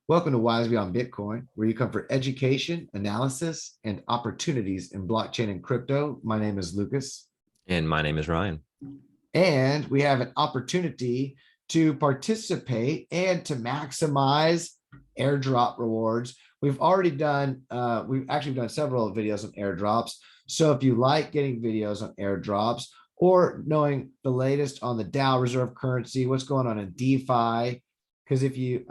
Welcome to Wise Beyond Bitcoin, where you come for education, analysis, and opportunities in blockchain and crypto. My name is Lucas. And my name is Ryan. And we have an opportunity to participate and to maximize airdrop rewards. We've actually done several videos on airdrops. So if you like getting videos on airdrops or knowing the latest on the DAO reserve currency, what's going on in DeFi, because if you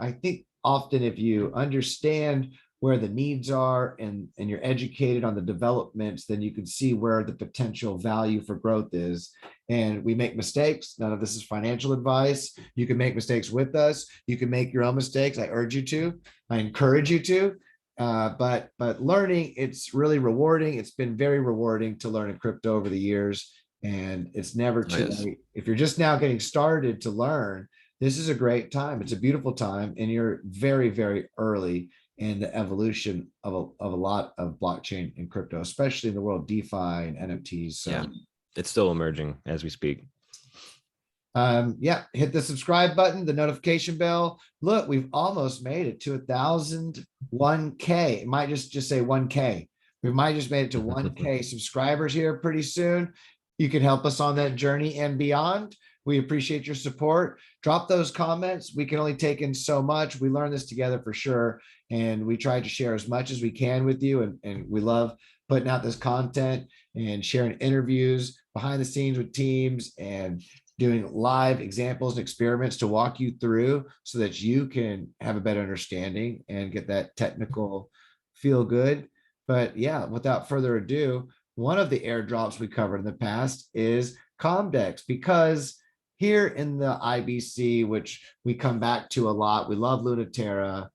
understand where the needs are and you're educated on the developments, then you can see where the potential value for growth is. And we make mistakes. None of this is financial advice. You can make mistakes with us. You can make your own mistakes. I urge you to. I encourage you to. But learning, it's really rewarding. It's been very rewarding to learn in crypto over the years. And it's never too late. If you're just now getting started to learn, this is a great time. It's a beautiful time. And you're very, very early in the evolution of a lot of blockchain and crypto, especially in the world of DeFi and NFTs. So yeah, it's still emerging as we speak. Hit the subscribe button, the notification bell. Look, we've almost made it to 1,001K. It might just say 1K. We might just made it to 1K subscribers here pretty soon. You can help us on that journey and beyond. We appreciate your support. Drop those comments. We can only take in so much. We learn this together for sure. And we try to share as much as we can with you. And we love putting out this content and sharing interviews behind the scenes with teams and doing live examples and experiments to walk you through so that you can have a better understanding and get that technical feel good. But yeah, without further ado, one of the airdrops we covered in the past is Comdex, because here in the IBC, which we come back to a lot, we love Lunaterra,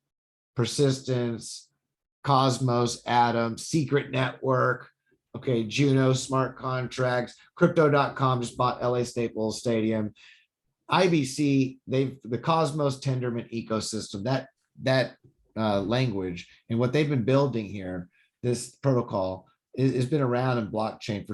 Persistence, Cosmos, Atom, Secret Network, okay, Juno, smart contracts, Crypto.com just bought LA Staples Stadium. IBC, the Cosmos Tendermint ecosystem, that language and what they've been building here, this protocol has been around in blockchain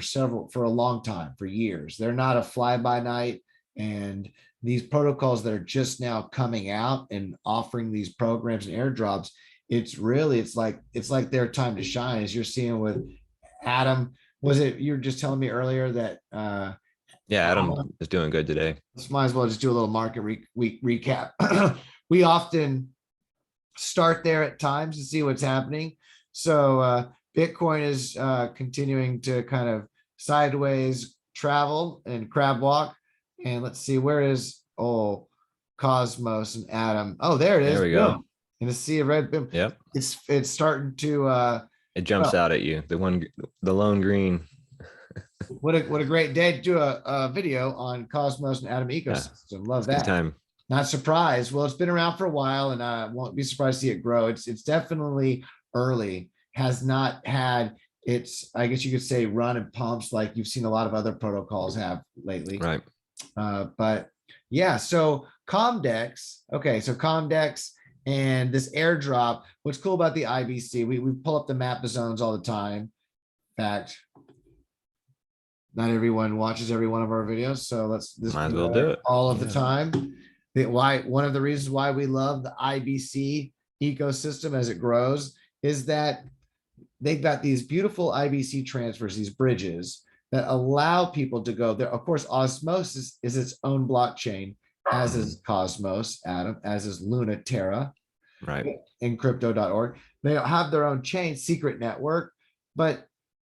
for a long time, for years. They're not a fly-by-night. And these protocols that are just now coming out and offering these programs and airdrops, it's like their time to shine, as you're seeing with Atom. Was it, you were just telling me earlier that Atom is doing good today. Let's might as well just do a little market recap. We often start there at times to see what's happening. So Bitcoin is continuing to kind of sideways travel and crab walk. And let's see, where is Cosmos and Atom? Oh, there it is. There we go. And to see a red boom. Yep. It's starting to it jumps out at you. The lone green. What a great day to do a video on Cosmos and Atom ecosystem. Yeah, love that. Good time. Not surprised. Well, it's been around for a while, and I won't be surprised to see it grow. It's definitely early. Has not had its, I guess you could say, run and pumps like you've seen a lot of other protocols have lately. Right. But yeah, so Comdex. Okay, so Comdex and this airdrop. What's cool about the IBC? We pull up the map of zones all the time. In fact, not everyone watches every one of our videos, so let's might as well do it all of the time. One of the reasons why we love the IBC ecosystem as it grows is that they've got these beautiful IBC transfers, these bridges that allow people to go there. Of course, Osmosis is its own blockchain, as is Cosmos, Atom, as is Lunaterra, right? In crypto.org. They have their own chain, Secret Network, but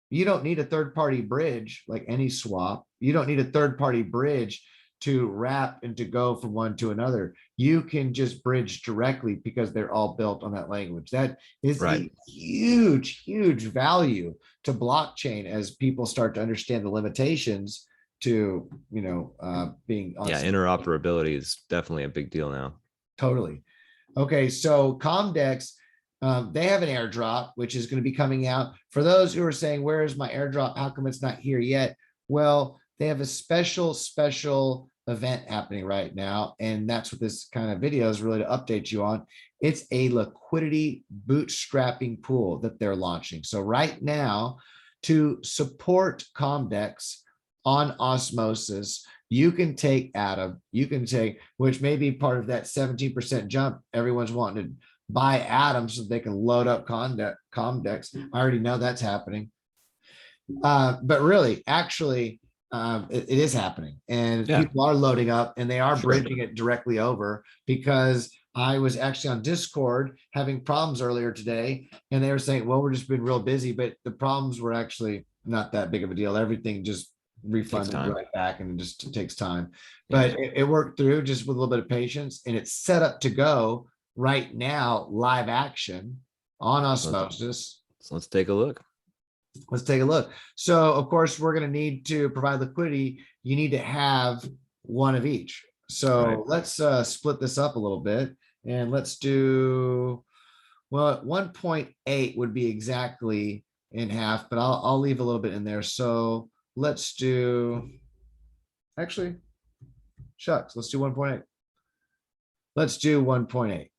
you don't need a third-party bridge like any swap. You don't need a third-party bridge to wrap and to go from one to another. You can just bridge directly because they're all built on that language. That is a huge, huge value to blockchain as people start to understand the limitations to, being on. Yeah, interoperability is definitely a big deal now. Totally. Okay, so Comdex, they have an airdrop, which is going to be coming out. For those who are saying, where is my airdrop? How come it's not here yet? Well, they have a special event happening right now. And that's what this kind of video is really to update you on. It's a liquidity bootstrapping pool that they're launching. So right now, to support Comdex on Osmosis, you can take Atom, you can take, which may be part of that 17% jump everyone's wanting to buy atoms so they can load up Comdex. I already know that's happening. But really, actually, it is happening, and Yeah. people are loading up, and they are Sure. bridging it directly over, because I was actually on Discord having problems earlier today, and they were saying, well, we're just been real busy, but the problems were actually not that big of a deal. Everything just refunded time. right back, and it just takes time. Yeah. But it worked through just with a little bit of patience, and it's set up to go right now, live action on Osmosis. So let's take a look. Let's take a look. So of course, we're going to need to provide liquidity. You need to have one of each. So Right. let's split this up a little bit, and let's do, well, 1.8 would be exactly in half, but I'll leave a little bit in there. So let's do, actually, shucks, let's do 1.8. Let's do 1.8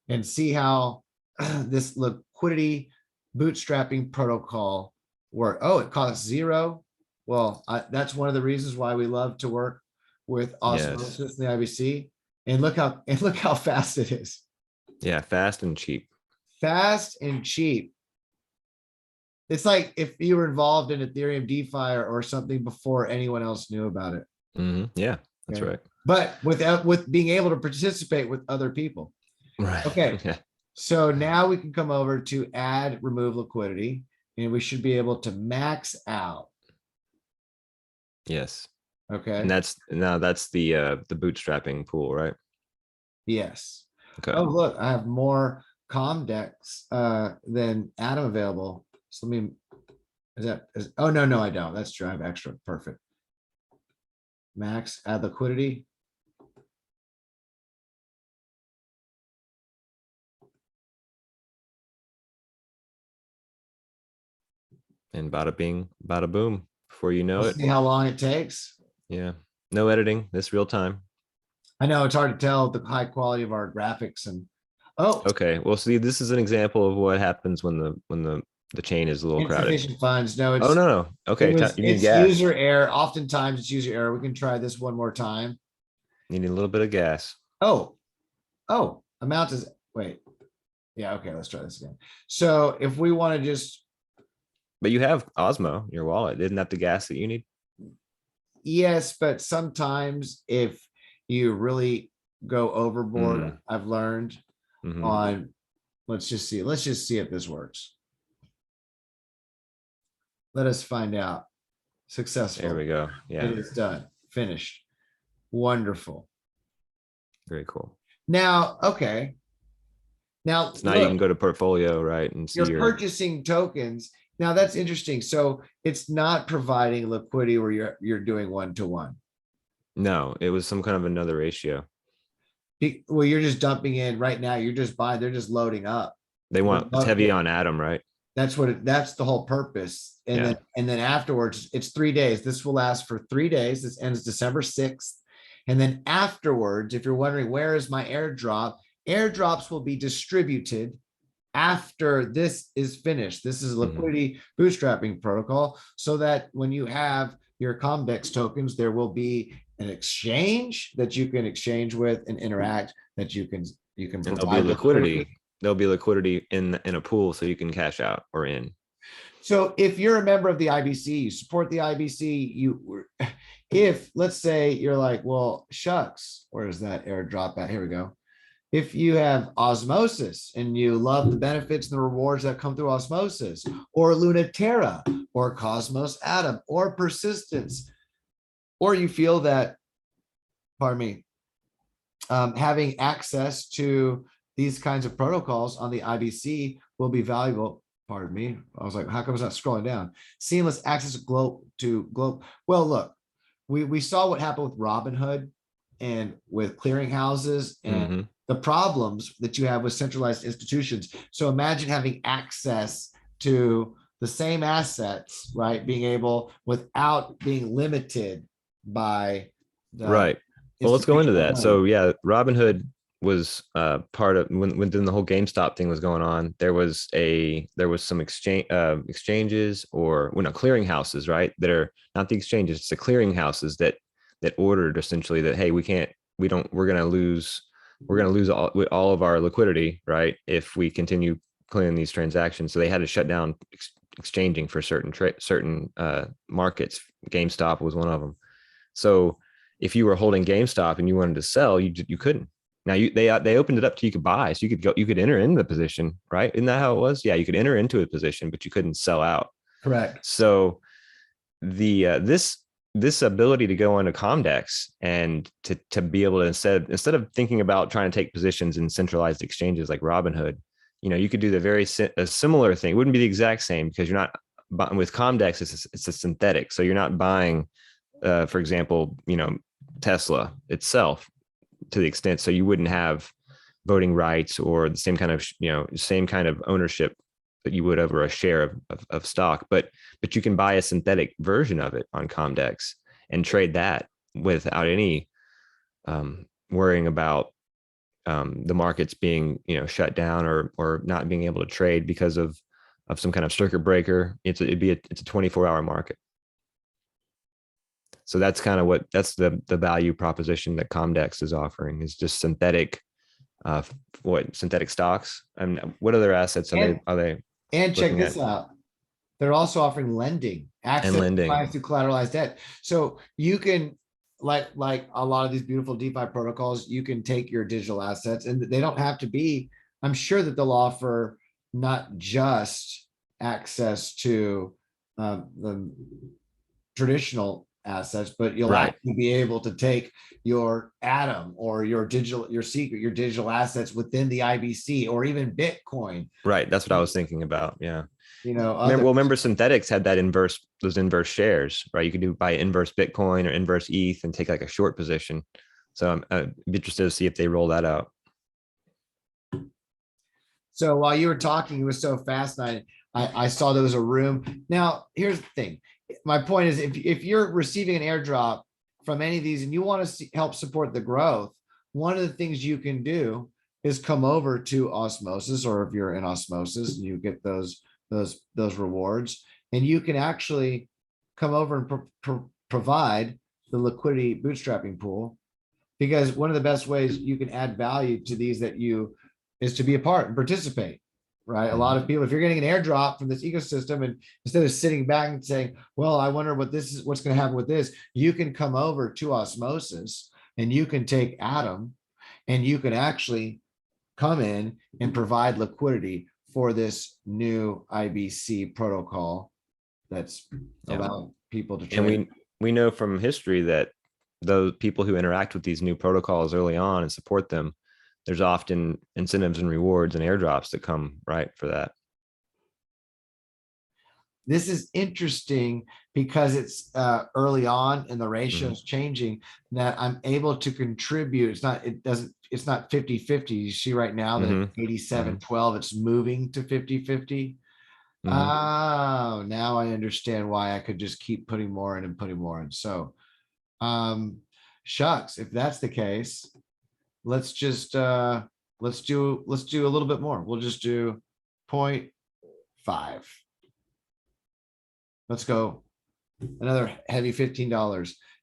and see how this liquidity bootstrapping protocol work. Oh, it costs 0. Well, that's one of the reasons why we love to work with Osmosis and the IBC. And look how fast it is. Yeah, fast and cheap. Fast and cheap. It's like if you were involved in Ethereum DeFi or something before anyone else knew about it. Yeah, that's Okay. right. But with being able to participate with other people. Right. Okay. Yeah. So now we can come over to add, remove liquidity, and we should be able to max out. Yes. Okay. And that's the bootstrapping pool, right? Yes. Okay. Oh, look, I have more Comdex than Atom available. So let me, oh, no, I don't. That's true. I have extra. Perfect. Max, add liquidity. And bada bing, bada boom. Before you know Let's it. see how long it takes. Yeah. No editing. This real time. I know it's hard to tell the high quality of our graphics and, oh, Okay. Well, see, this is an example of what happens when the chain is a little crowded. insufficient funds. No, it's, Oh, no. Okay. You need it's gas. user error. Oftentimes it's user error. We can try this one more time. You need a little bit of gas. Oh, amount is, wait. Yeah, okay, let's try this again. So if we want to just, But you have Osmo, your wallet. Isn't that the gas that you need? yes, but sometimes if you really go overboard, I've learned on, let's just see if this works. Let us find out. Successful. There we go. Yeah. It is done. Finished. Wonderful. Very cool. Now, okay. Now, So now you can go to portfolio, right? And see you're purchasing tokens. Now that's interesting. So it's not providing liquidity where you're doing 1-to-1. No, it was some kind of another ratio. Well, you're just dumping in right now. You're just buying, they're just loading up. They want, it's heavy on Atom, right? That's what that's the whole purpose. And then afterwards, it's 3 days. This will last for 3 days. This ends December 6th. And then afterwards, if you're wondering, where is my airdrop? Airdrops will be distributed after this is finished. This is a liquidity bootstrapping protocol, so that when you have your Comdex tokens, there will be an exchange that you can exchange with and interact, that you can And provide there'll be liquidity. There'll be liquidity in a pool so you can cash out or in. So if you're a member of the IBC, you support the IBC, if let's say you're like, well, shucks, where's that airdrop at? Here we go. If you have Osmosis and you love the benefits and the rewards that come through Osmosis, or Lunaterra, or Cosmos Atom, or Persistence, or you feel that, pardon me, having access to these kinds of protocols on the IBC will be valuable. Pardon me. I was like, how come it's not scrolling down? Seamless access to globe. Well, look, we saw what happened with Robinhood and with clearinghouses and the problems that you have with centralized institutions. So imagine having access to the same assets, right? Being able, without being limited by the right. Well, let's go into that. So yeah, Robinhood was part of when the whole GameStop thing was going on. There was some exchanges, or clearinghouses, right? That are not the exchanges, it's the clearinghouses that ordered essentially that, hey, we're going to lose we're going to lose all of our liquidity, right, if we continue clearing these transactions. So they had to shut down exchanging for certain markets. GameStop was one of them. So if you were holding GameStop and you wanted to sell, you couldn't. Now they opened it up to you could buy, so you could enter into the position, right? Isn't that how it was? Yeah, you could enter into a position, but you couldn't sell out. Correct. So the this ability to go into Comdex and to be able to instead of thinking about trying to take positions in centralized exchanges like Robinhood, you could do a similar thing. It wouldn't be the exact same because you're not with Comdex. It's a synthetic, so you're not buying, for example, Tesla itself to the extent, so you wouldn't have voting rights or the same kind of ownership that you would over a share of stock, but you can buy a synthetic version of it on Comdex and trade that without any worrying about the markets being shut down or not being able to trade because of some kind of circuit breaker. It's a 24-hour market. So that's kind of that's the value proposition that Comdex is offering, is just synthetic stocks. And what other assets are they and check this out. They're also offering lending, access to collateralized debt. So you can, like a lot of these beautiful DeFi protocols, you can take your digital assets, and they don't have to be, I'm sure that they'll offer not just access to the traditional assets, but you'll actually be able to take your Atom or your digital assets within the IBC or even Bitcoin. Right. That's what I was thinking about. Yeah. Remember synthetics had those inverse shares, right? You could buy inverse Bitcoin or inverse ETH and take like a short position. So I'm interested to see if they roll that out. So while you were talking, it was so fascinating. I saw there was a room. Now, here's the thing. My point is, if you're receiving an airdrop from any of these and you want to help support the growth, one of the things you can do is come over to Osmosis, or if you're in Osmosis and you get those rewards, and you can actually come over and provide the liquidity bootstrapping pool, because one of the best ways you can add value to these is to be a part and participate. Right. A lot of people, if you're getting an airdrop from this ecosystem, and instead of sitting back and saying, well, I wonder what's going to happen with this, you can come over to Osmosis and you can take Atom and you can actually come in and provide liquidity for this new IBC protocol that's allowing people to trade. And we know from history that those people who interact with these new protocols early on and support them, there's often incentives and rewards and airdrops that come right for that. This is interesting because it's early on and the ratio is changing, that I'm able to contribute. It's not 50-50. You see right now that 87-12, it's moving to 50-50. Oh, now I understand why I could just keep putting more in and putting more in. So shucks, if that's the case, let's just let's do a little bit more. We'll just do 0.5. Let's go another heavy $15.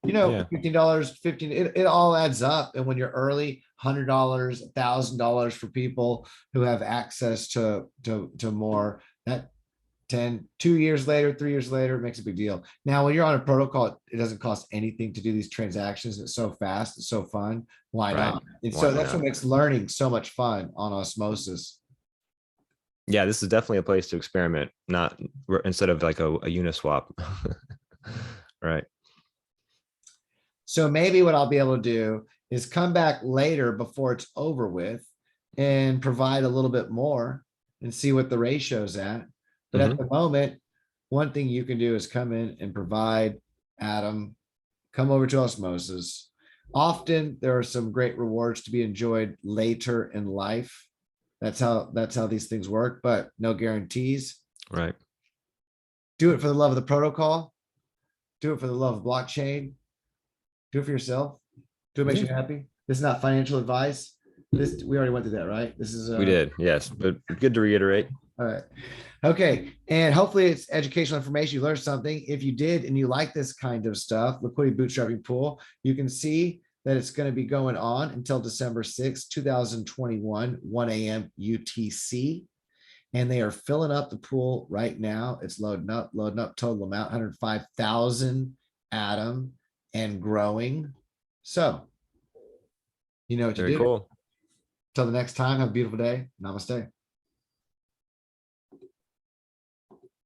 $15, it all adds up. And when you're early, $100, $1,000 for people who have access to more, that 2 years later, 3 years later, it makes a big deal. Now, when you're on a protocol, it doesn't cost anything to do these transactions. It's so fast, it's so fun. Why not? And so that's what makes learning so much fun on Osmosis. Yeah, this is definitely a place to experiment, not instead of like a Uniswap. Right. So maybe what I'll be able to do is come back later before it's over with and provide a little bit more and see what the ratio's at. But at the moment, one thing you can do is come in and provide Atom, come over to Osmosis. Often there are some great rewards to be enjoyed later in life. That's how these things work, but no guarantees. Right. Do it for the love of the protocol. Do it for the love of blockchain. Do it for yourself. Do it makes you happy. This is not financial advice. We already went through that, right? This is we did, yes, but good to reiterate. All right. Okay. And hopefully it's educational information. You learned something. If you did and you like this kind of stuff, liquidity bootstrapping pool, you can see that it's going to be going on until December 6th, 2021, 1 a.m. UTC. And they are filling up the pool right now. It's loading up total amount, 105,000 Atom and growing. So, you know what to Very do. cool. Till the next time, have a beautiful day. Namaste.